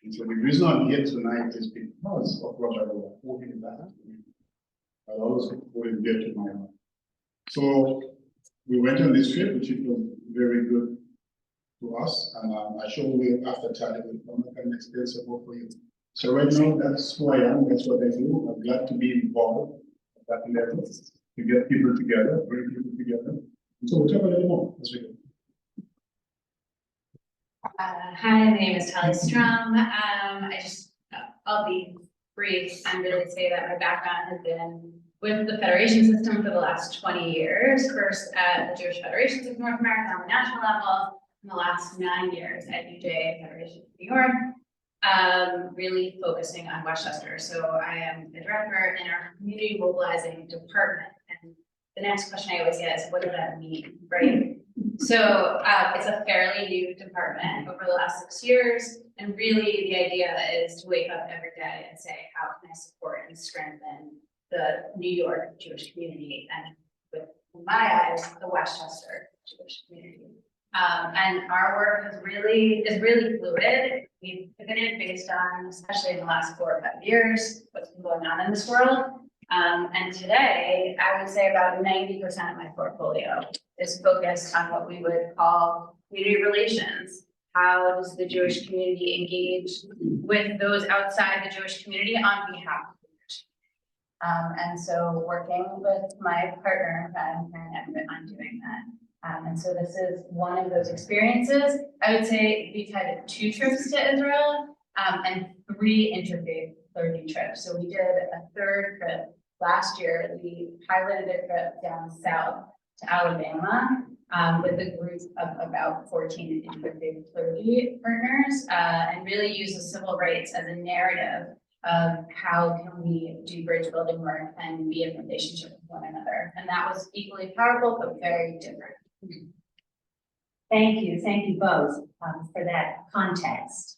And so the reason I'm here tonight is because of what I was hoping that I also going dear to my heart. So we went on this trip, which was very good to us, and I sure will after Tali will come back and explain support for you. So right now, that's who I am, that's what I do. I'm glad to be involved at that level, to get people together, bring people together. So we'll talk a little more as we go. Hi, my name is Tali Strom. I'll be brief and really say that my background has been with the federation system for the last 20 years, first at the Jewish Federations of North America on the national level, and the last 9 years at UJA Federation of New York, really focusing on Westchester. So I am the director in our community mobilizing department. And the next question I always get is, what does that mean, right? So it's a fairly new department over the last 6 years. And really the idea is to wake up every day and say, how can I support and strengthen the New York Jewish community and, with in my eyes, the Westchester Jewish community. And our work is really fluid. We've pivoted based on, especially in the last 4 or 5 years, what's been going on in this world. And today, I would say about 90% of my portfolio is focused on what we would call community relations. How does the Jewish community engage with those outside the Jewish community on behalf of the Jewish community? And so working with my partner, Karen Everett, on doing that. And so this is one of those experiences. I would say we've had 2 trips to Israel and 3 interfaith clergy trips. So we did a 3rd trip last year. We piloted a trip down south to Alabama with a group of about 14 interfaith clergy partners and really use the civil rights as a narrative of how can we do bridge building work and be in relationship with one another. And that was equally powerful, but very different. Thank you both for that context.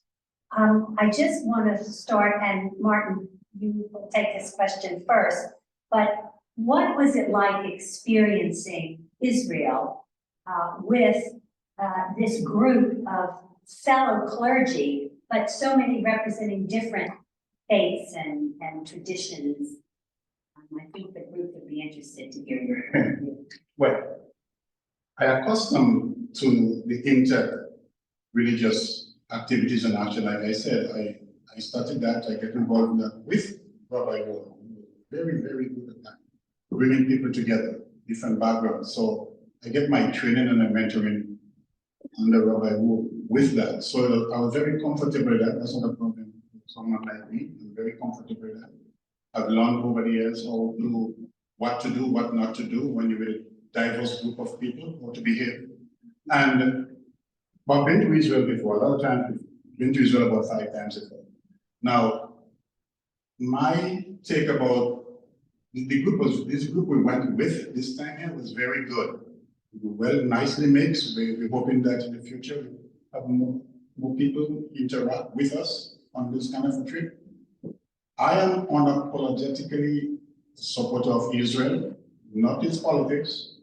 I just want to start, and Martin, you will take this question first, but what was it like experiencing Israel with this group of fellow clergy, but so many representing different faiths and traditions? I think the group would be interested to hear your point of view. Well, I accustomed to the inter-religious activities and action. Like I said, I started that, I get involved in that with Rabbi Wood. Very, very good at that. Bringing people together, different backgrounds. So I get my training and my mentoring under Rabbi Wood with that. So I was very comfortable with that. That's not a problem for someone like me. I'm very comfortable with that. I've learned over the years what to do, what not to do when you're with a diverse group of people, how to behave. And I've been to Israel before, a lot of times, been to Israel about 5 times before. Now, my take about this group we went with this time here was very good. Well, nicely mixed. We're hoping that in the future we have more people interact with us on this kind of a trip. I am unapologetically a supporter of Israel, not its politics,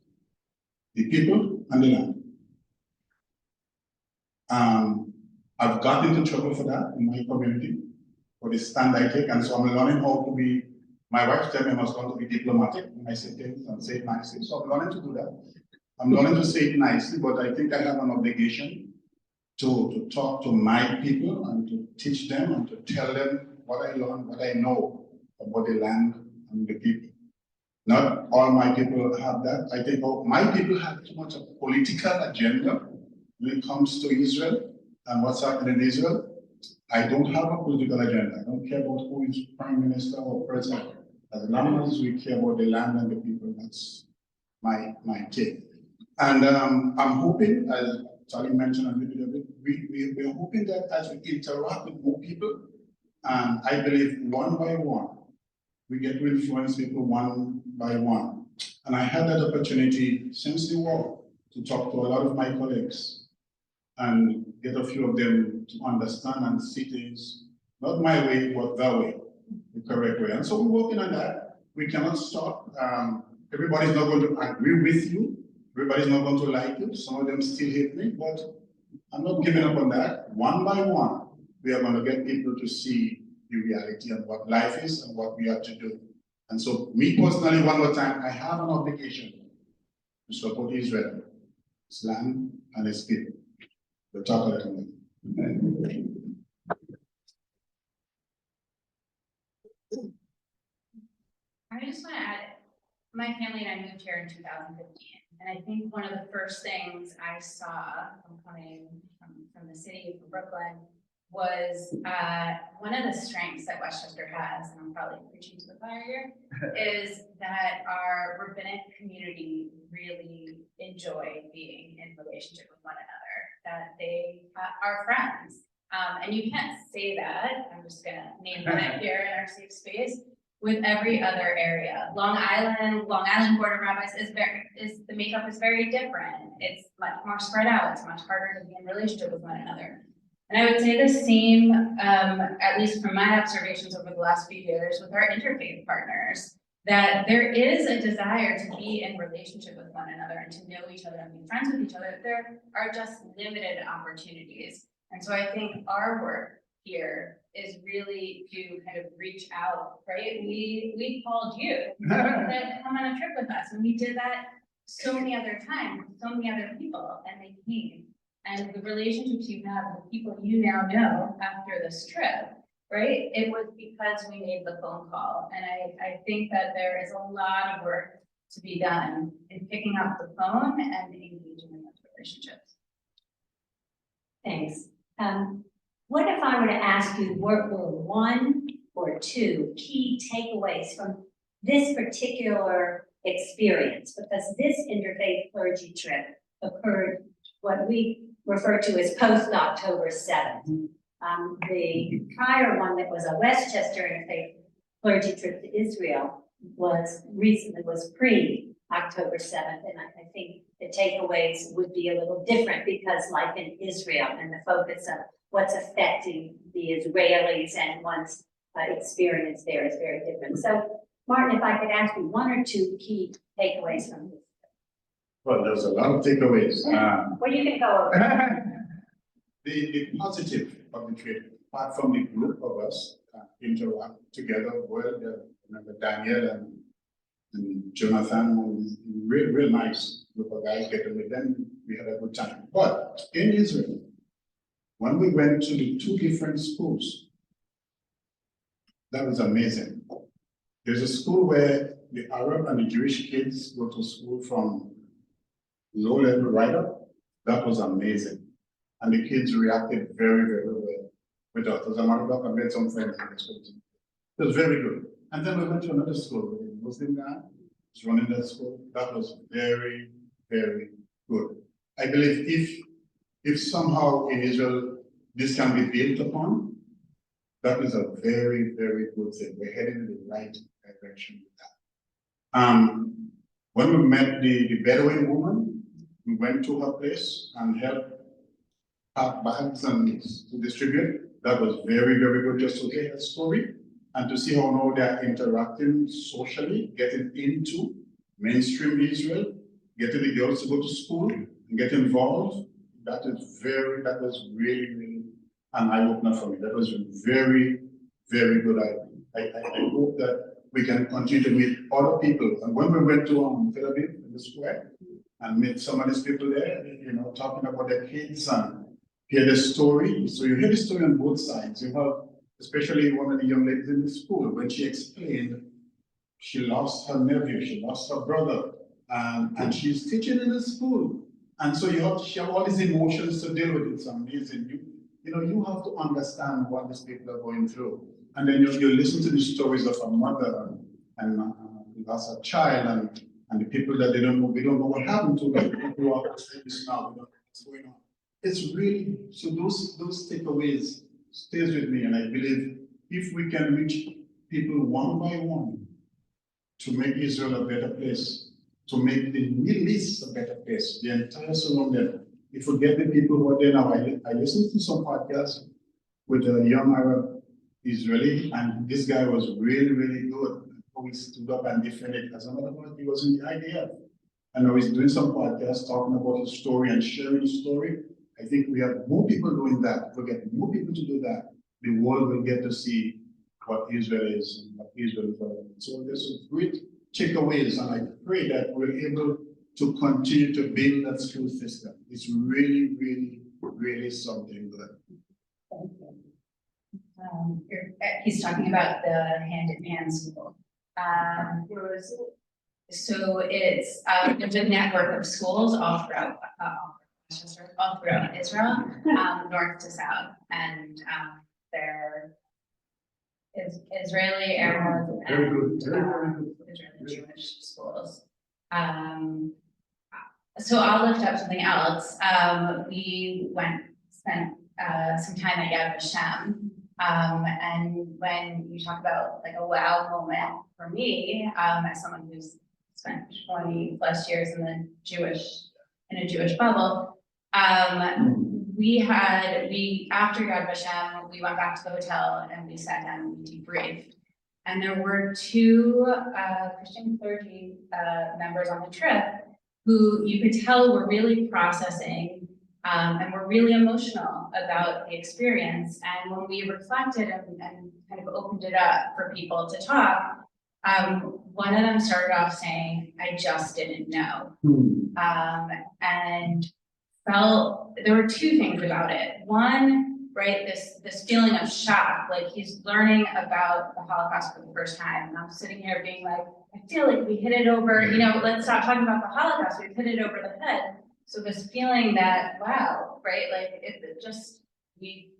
the people and the land. I've gotten into trouble for that in my community, for the stand I take, and so I'm learning how to be, my wife tells me I must learn to be diplomatic when I say things and say it nicely, so I'm learning to do that. I'm learning to say it nicely, but I think I have an obligation to talk to my people and to teach them and to tell them what I learned, what I know about the land and the people. Not all my people have that. I think my people have too much of a political agenda when it comes to Israel and what's happening in Israel. I don't have a political agenda. I don't care about who is prime minister or president. As long as we care about the land and the people, that's my take. And I'm hoping, as Tali mentioned a little bit of it, we're hoping that as we interact with more people, I believe one by one, we get to influence people one by one. And I had that opportunity since the war to talk to a lot of my colleagues and get a few of them to understand and see things, not my way, but their way, the correct way. And so we're working on that. We cannot stop. Everybody's not going to agree with you. Everybody's not going to like you. Some of them still hate me, but I'm not giving up on that. One by one, we are going to get people to see the reality and what life is and what we have to do. And so, me personally, one more time, I have an obligation to support Israel, its land, and its people. We'll talk a little bit. I just want to add, my family and I moved here in 2015, and I think one of the first things I saw from coming from the city, from Brooklyn, was one of the strengths that Westchester has, and I'm probably preaching to the choir here, is that our rabbinic community really enjoy being in relationship with one another, that they are friends. And you can't say that, I'm just gonna name that here in our safe space, with every other area. Long Island Board of Rabbis the makeup is very different. It's much more spread out. It's much harder to be in relationship with one another. And I would say the same, at least from my observations over the last few years with our interfaith partners, that there is a desire to be in relationship with one another and to know each other and be friends with each other. There are just limited opportunities. And so I think our work here is really to kind of reach out, right? We called you to come on a trip with us, and we did that so many other times, with so many other people, and they came. And the relationships you have with people you now know after this trip, right? It was because we made the phone call. And I think that there is a lot of work to be done in picking up the phone and engaging in those relationships. Thanks. What if I were to ask you what were one or two key takeaways from this particular experience? Because this interfaith clergy trip occurred what we refer to as post-October 7th. The prior one that was a Westchester interfaith clergy trip to Israel was pre-October 7th, and I think the takeaways would be a little different because life in Israel and the focus of what's affecting the Israelis and one's experience there is very different. So, Martin, if I could ask you one or two key takeaways from this. Well, there's a lot of takeaways. Well, you can go over. The positive of the trip, apart from the group of us interact together, well, remember Daniel and Jonathan, real nice group of guys getting with them. We had a good time. But in Israel, when we went to the two different schools, that was amazing. There's a school where the Arab and the Jewish kids go to school from low level right up. That was amazing. And the kids reacted very, very well with us. As a matter of fact, I made some friends in the school. It was very good. And then we went to another school with a Muslim guy who's running that school. That was very, very good. I believe if somehow in Israel this can be built upon, that is a very, very good thing. We're heading in the right direction with that. When we met the Bedouin woman, we went to her place and helped pack bags and to distribute. That was very, very good just to hear her story and to see how now they're interacting socially, getting into mainstream Israel, getting the girls to go to school and get involved. That was really, really an eye-opener for me. That was very, very good. I hope that we can continue to meet other people. And when we went to Tel Aviv in the square and met some of these people there, talking about their kids and hear the story. So you hear the story on both sides. You have, especially one of the young ladies in the school, when she explained she lost her nephew, she lost her brother, and she's teaching in the school. And so you have to share all these emotions to deal with. It's amazing. You have to understand what these people are going through. And then you listen to the stories of a mother and lost a child and the people that we don't know what happened to them who are this now, we don't know what's going on. It's really, so those takeaways stays with me, and I believe if we can reach people one by one to make Israel a better place, to make the Middle East a better place, the entire surrounding. If we get the people who are there now, I listened to some podcasts with a young Arab Israeli, and this guy was really, really good. He stood up and defended. As a matter of fact, he was in the IDF. And now he's doing some podcasts talking about his story and sharing his story. I think we have more people doing that. If we get more people to do that, the world will get to see what Israel is and what Israel is all about. So there's some great takeaways, and I pray that we're able to continue to build that school system. It's really, really, really something good. He's talking about the hand-in-hand school. Where is it? So it's, there's a network of schools all throughout Israel, north to south, and they're Israeli, Arab, Very and good, very good. Israeli Jewish schools. So I'll lift up something else. We spent some time at Yad Vashem. And when you talk about like a wow moment for me, as someone who's spent 20 plus years in a Jewish bubble, after Yad Vashem, we went back to the hotel and we sat down and we debriefed. And there were two Christian clergy members on the trip who you could tell were really processing and were really emotional about the experience. And when we reflected and kind of opened it up for people to talk, one of them started off saying, "I just didn't know," and felt there were two things about it. One, right, this feeling of shock, like he's learning about the Holocaust for the first time, and I'm sitting here being like, I feel like we hit it over, let's stop talking about the Holocaust, we've hit it over the head. So this feeling that, wow, right, like we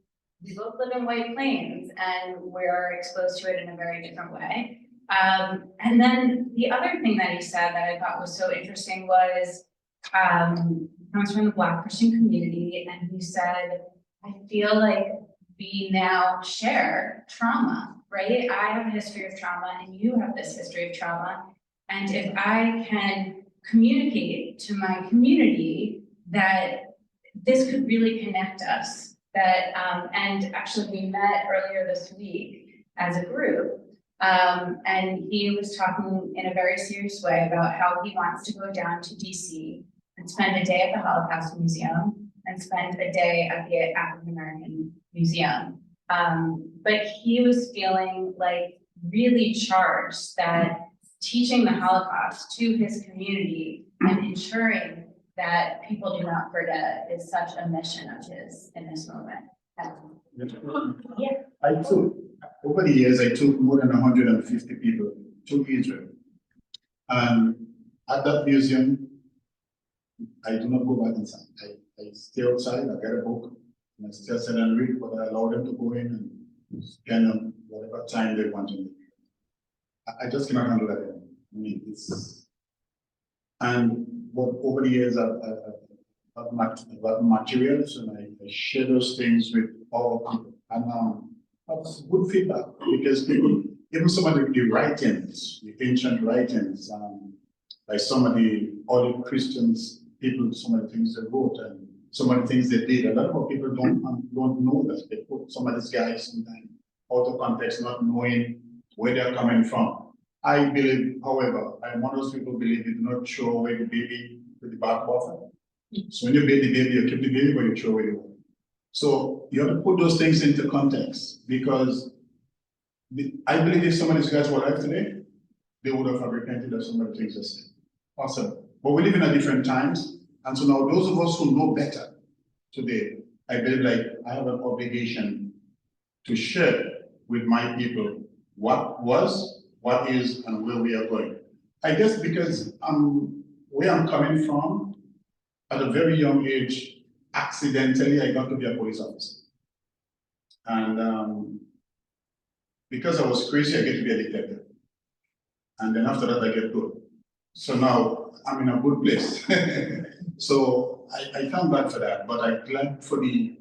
both live in White Plains and we're exposed to it in a very different way. And then the other thing that he said that I thought was so interesting was, comes from the Black Christian community, and he said, I feel like we now share trauma, right? I have a history of trauma and you have this history of trauma. And if I can communicate to my community that this could really connect us, that, and actually we met earlier this week as a group, and he was talking in a very serious way about how he wants to go down to DC and spend a day at the Holocaust Museum and spend a day at the African American Museum. But he was feeling like really charged that teaching the Holocaust to his community and ensuring that people do not forget is such a mission of his in this moment. Yeah. Over the years, I took more than 150 people to Israel. And at that museum, I do not go back inside. I stay outside, I get a book, and I still sit and read, but I allow them to go in and spend them whatever time they want to. I just cannot handle that anymore. I mean, but over the years, I've materials, and I share those things with all people. And that's good feedback, because people, even some of the writings, the ancient writings, by some of the early Christians, people, some of the things they wrote and some of the things they did, a lot of people don't know that. They put some of these guys sometimes out of context, not knowing where they're coming from. I believe, however, I'm one of those people who believe you do not throw away the baby with the bathwater. So when you bathe the baby, you keep the baby, but you throw away the water. So you have to put those things into context, because I believe if some of these guys were alive today, they would have repented of some of the things they said. Awesome. But we live in a different times. And so now those of us who know better today, I believe like I have an obligation to share with my people what was, what is, and where we are going. I guess because where I'm coming from, at a very young age, accidentally I got to be a police officer. And because I was crazy, I get to be a detective. And then after that, I get good. So now I'm in a good place. So I thank God for that, but I'm glad for the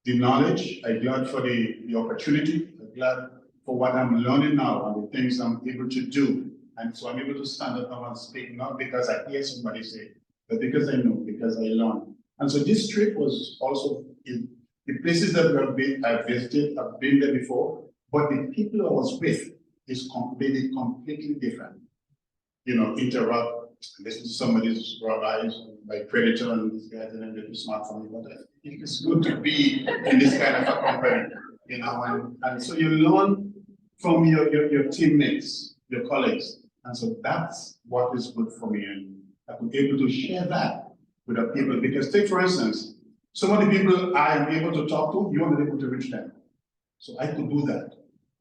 knowledge. I'm glad for the opportunity. I'm glad for what I'm learning now and the things I'm able to do. And so I'm able to stand up now and speak, not because I hear somebody say, but because I know, because I learn. And so this trip was also in the places that I've visited, I've been there before, but the people I was with is completely different. Interrupt, listen to some of these rabbis, by predator and these guys are a little smart for me, but it's good to be in this kind of a company, you know, and so you learn from your teammates, your colleagues. And so that's what is good for me. And I'm able to share that with the people. Because take, for instance, some of the people I am able to talk to, you're not able to reach them. So I could do that.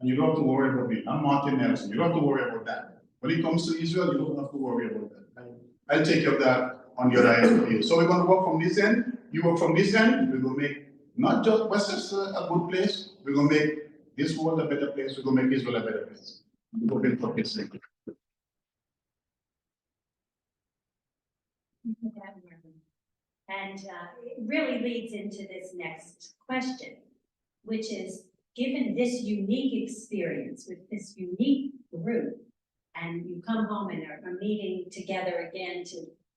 And you don't have to worry about me. I'm Martin Nelson. You don't have to worry about that. When it comes to Israel, you don't have to worry about that. I'll take care of that on your end. So we're going to work from this end. You work from this end. We're going to make not just Westchester a good place. We're going to make this world a better place. We're going to make Israel a better place. We're going to build sake. And it really leads into this next question, which is, given this unique experience with this unique group, and you come home and are meeting together again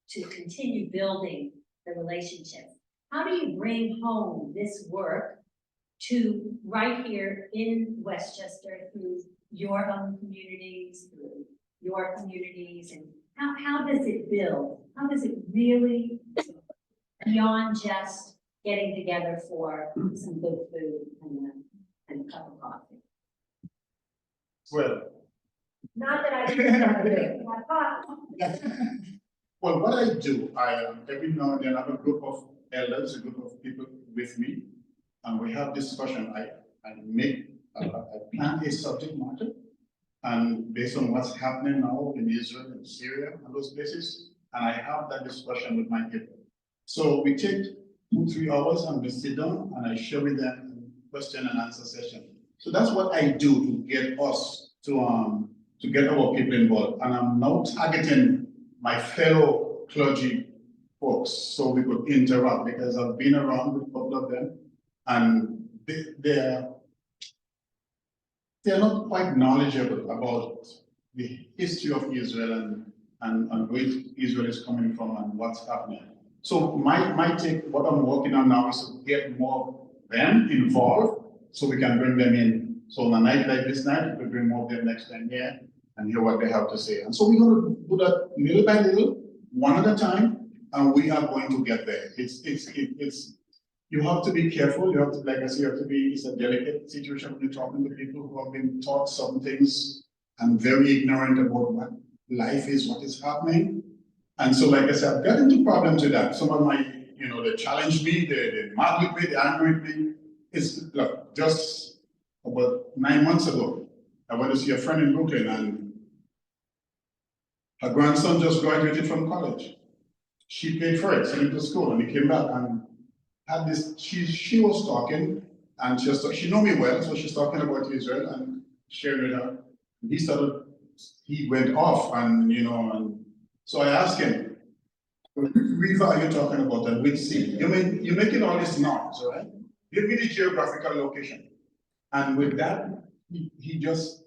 to continue building the relationship, how do you bring home this work to right here in Westchester through your own communities, through your communities, and how does it build? How does it really, beyond just getting together for some good food and a cup of coffee? Well, Not that I didn't have it. well, what I do, every now and then I have a group of elders, a group of people with me, and we have discussion. I plan a subject matter, and based on what's happening now in Israel and Syria and those places, and I have that discussion with my people. So we take 2-3 hours and we sit down and I share with them a question and answer session. So that's what I do to get us to get our people involved. And I'm now targeting my fellow clergy folks so we could interact, because I've been around with a couple of them and they're not quite knowledgeable about the history of Israel and where Israel is coming from and what's happening. So my take, what I'm working on now is to get more of them involved so we can bring them in. So on a night like this night, we bring more of them next time here and hear what they have to say. And so we're going to do that little by little, one at a time, and we are going to get there. You have to be careful. You have to, like I say, it's a delicate situation when you're talking to people who have been taught some things and very ignorant about what life is, what is happening. And so, like I said, I've got into problems with that. Some of my, they challenge me, they mad with me, they angry with me. Look, just about 9 months ago, I went to see a friend in Brooklyn, and her grandson just graduated from college. She paid for it, sent him to school, and he came back and had this. She was talking, and she know me well, so she's talking about Israel and sharing with her. And he went off, and so I asked him, which river are you talking about and which sea? You're making all this noise, right? Give me the geographical location. And with that, he just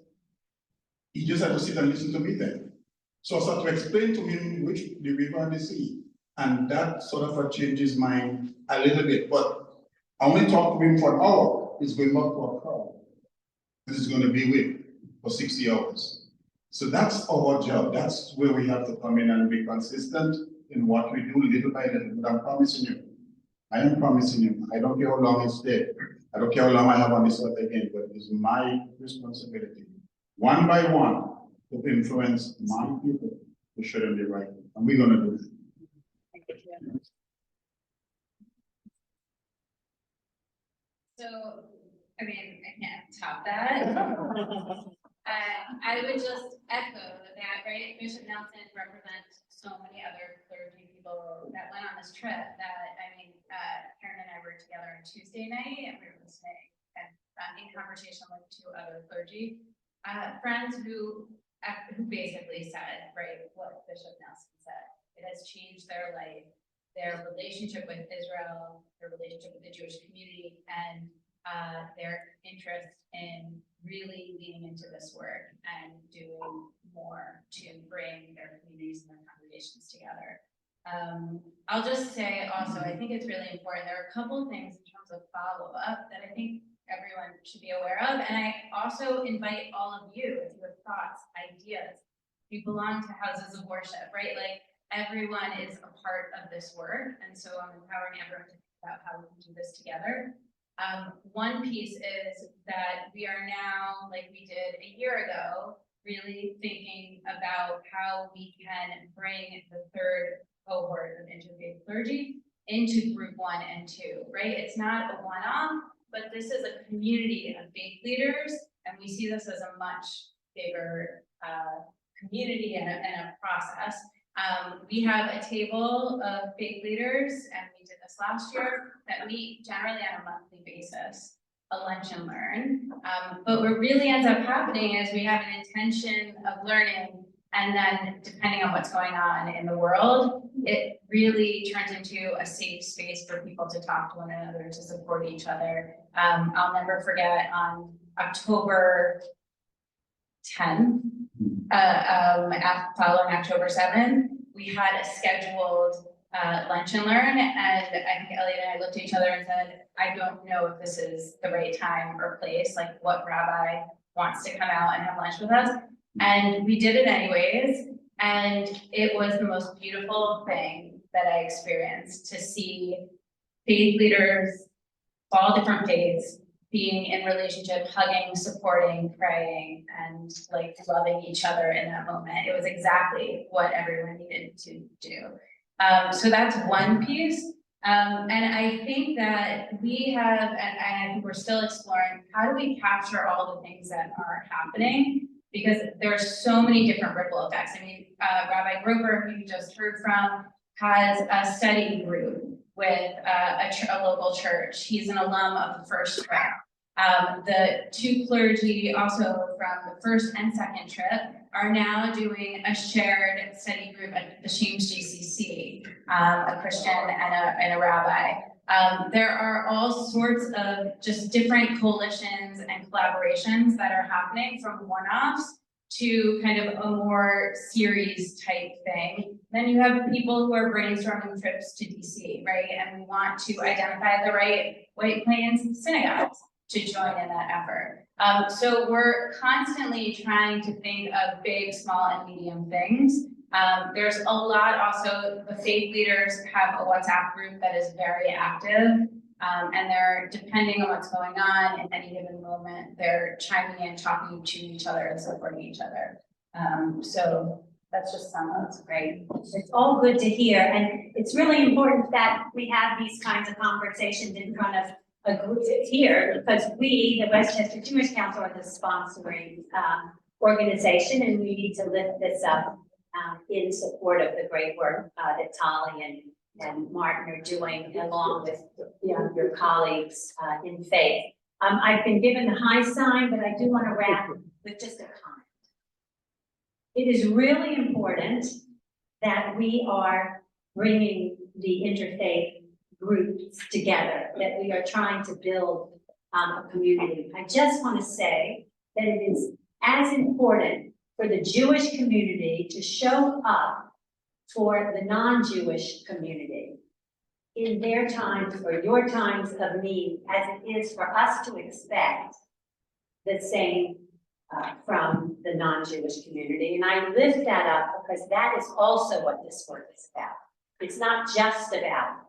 had to sit and listen to me then. So I started to explain to him the river and the sea. And that sort of changed his mind a little bit. But I only talked to him for an hour. He's going back to a crowd. This is going to be with for 60 hours. So that's our job. That's where we have to come in and be consistent in what we do little by little. But I'm promising you, I am promising you, I don't care how long it's there. I don't care how long I have on this earth again, but it's my responsibility, one by one, to influence my people to show them the right way. And we're going to do it. So, I mean, I can't top that. I would just echo that, right? Bishop Nelson represents so many other clergy people that went on this trip that, Karen and I were together on Tuesday night and we were listening and in conversation with 2 other clergy friends who basically said, right, what Bishop Nelson said. It has changed their life, their relationship with Israel, their relationship with the Jewish community, and their interest in really leaning into this work and doing more to bring their communities and their congregations together. I'll just say also, I think it's really important. There are a couple of things in terms of follow-up that I think everyone should be aware of. And I also invite all of you, if you have thoughts, ideas, you belong to houses of worship, right? Like, everyone is a part of this work, and so I'm empowering everyone to think about how we can do this together. One piece is that we are now, like we did a year ago, really thinking about how we can bring the third cohort of interfaith clergy into group 1 and 2, right? It's not a one-off, but this is a community of faith leaders, and we see this as a much bigger community and a process. We have a table of faith leaders, and we did this last year, that meet generally on a monthly basis, a lunch and learn. But what really ends up happening is we have an intention of learning, and then depending on what's going on in the world, it really turns into a safe space for people to talk to one another, to support each other. I'll never forget on October 10th, following October 7th, we had a scheduled lunch and learn, and I think Elliot and I looked at each other and said, I don't know if this is the right time or place, like what rabbi wants to come out and have lunch with us. And we did it anyways, and it was the most beautiful thing that I experienced, to see faith leaders, all different faiths, being in relationship, hugging, supporting, praying, and like loving each other in that moment. It was exactly what everyone needed to do. So that's one piece. And I think that we have, and I think we're still exploring, how do we capture all the things that are happening? Because there are so many different ripple effects. I mean, Rabbi Grover, who you just heard from, has a study group with a local church. He's an alum of the first trip. The two clergy, also from the first and second trip, are now doing a shared study group at the Shames GCC, a Christian and a rabbi. There are all sorts of just different coalitions and collaborations that are happening, from one-offs to kind of a more series type thing. Then you have people who are brainstorming trips to DC, right? And we want to identify the right White Plains synagogues to join in that effort. So we're constantly trying to think of big, small, and medium things. There's a lot also, the faith leaders have a WhatsApp group that is very active, and they're, depending on what's going on in any given moment, they're chiming in, talking to each other and supporting each other. So that's just some of That's great. It's all good to hear, and it's really important that we have these kinds of conversations in front of a group here, because we, the Westchester Jewish Council, are the sponsoring organization, and we need to lift this up in support of the great work that Tali and Martin are doing, along with your colleagues in faith. I've been given the high sign, but I do want to wrap with just a comment. It is really important that we are bringing the interfaith groups together, that we are trying to build a community. I just want to say that it is as important for the Jewish community to show up for the non-Jewish community in their times or your times of need, as it is for us to expect the same from the non-Jewish community. And I lift that up because that is also what this work is about. It's not just about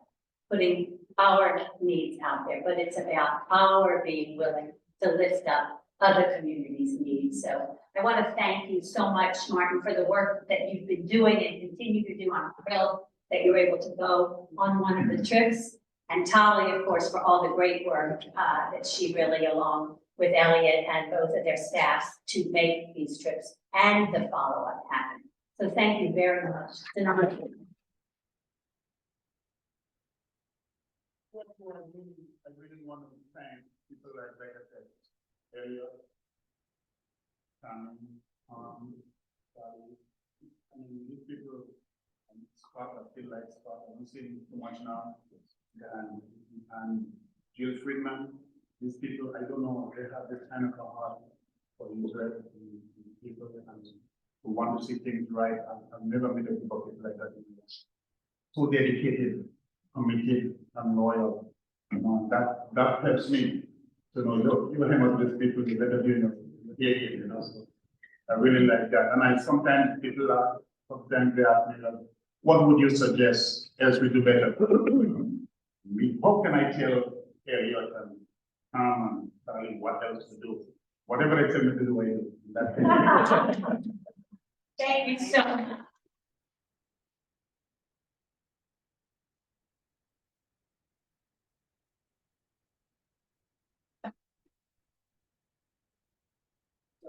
putting our needs out there, but it's about our being willing to lift up other communities' needs. So I want to thank you so much, Martin, for the work that you've been doing and continue to do. I'm thrilled that you were able to go on one of the trips. And Tali, of course, for all the great work that she really, along with Elliot and both of their staffs, to make these trips and the follow-up happen. So thank you very much. It's an honor. I really want to thank people like I said earlier. Tali, I mean, these people, Scott, I feel like Scott, I don't see him too much now. And Jill Friedman, these people, I don't know, they have this kind of a heart for interest in people and who want to see things right. I've never met a group of people like that in the US. So dedicated, committed, and loyal. That helps me to know, look, you hang out with these people, you better be So I really like that. And sometimes people sometimes they ask me, like, what would you suggest as we do better? How can I tell Elliot and Tom and Tali what else to do? Whatever they tell me to do, I do. That's it. Thank you so much. So,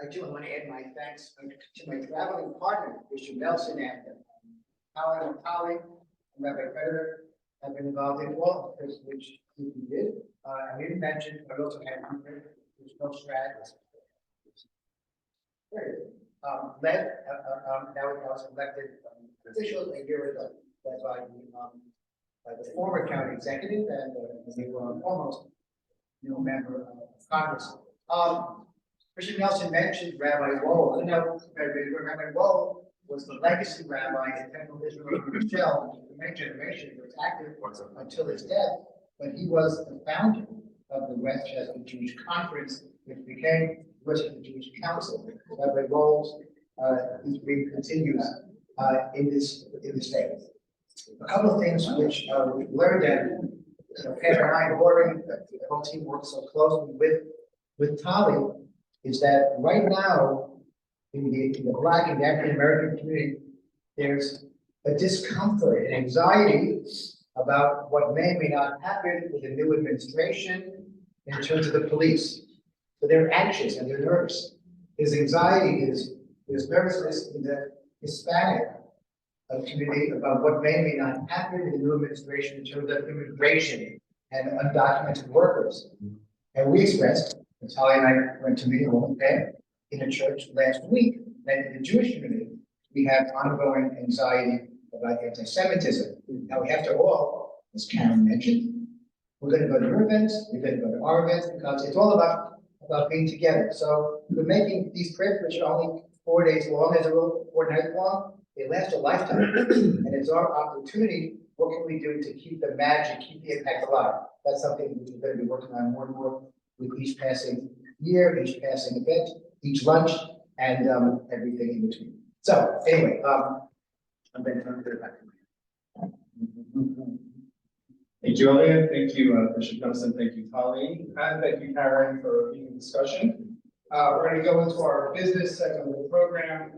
I do want to add my thanks to my traveling partner, Bishop Nelson, and Tali, and Rabbi Predator, have been involved in all of this, which he did. I didn't mention, but also had which no strategies. Led, now I was elected official a year ago, led by the former county executive and they were almost member of Congress. Bishop Nelson mentioned Rabbi Wohl. Rabbi Wohl was the legacy rabbi in Temple Israel Michelle for many generations. He was active until his death, but he was the founder of the Westchester Jewish Conference, which became Westchester Jewish Council. Rabbi Wohl's history continues in this state. A couple of things which we learned, and Pat and I, boring, the whole team works so closely with Tali, is that right now in the Black and African American community, there's a discomfort and anxiety about what may or may not happen with the new administration in terms of the police. So they're anxious and they're nervous. There's anxiety, there's nervousness in the Hispanic community about what may or may not happen in the new administration in terms of immigration and undocumented workers. And we expressed, and Tali and I went to meet a woman there in a church last week, that in the Jewish community, we have ongoing anxiety about anti-Semitism. Now we have to all, as Karen mentioned, we're going to go to your events, we're going to go to our events, because it's all about being together. So we're making these trips, which are only 4 days long, as a rule, 4 nights long, they last a lifetime. And it's our opportunity, what can we do to keep the magic, keep the impact alive? That's something which we're going to be working on more and more with each passing year, each passing event, each lunch, and everything in between. So anyway, I'm going to turn it back to you. Thank you, Elliot. Thank you, Bishop Nelson. Thank you, Tali. And thank you, Karen, for leading the discussion. We're going to go into our business segment of the program.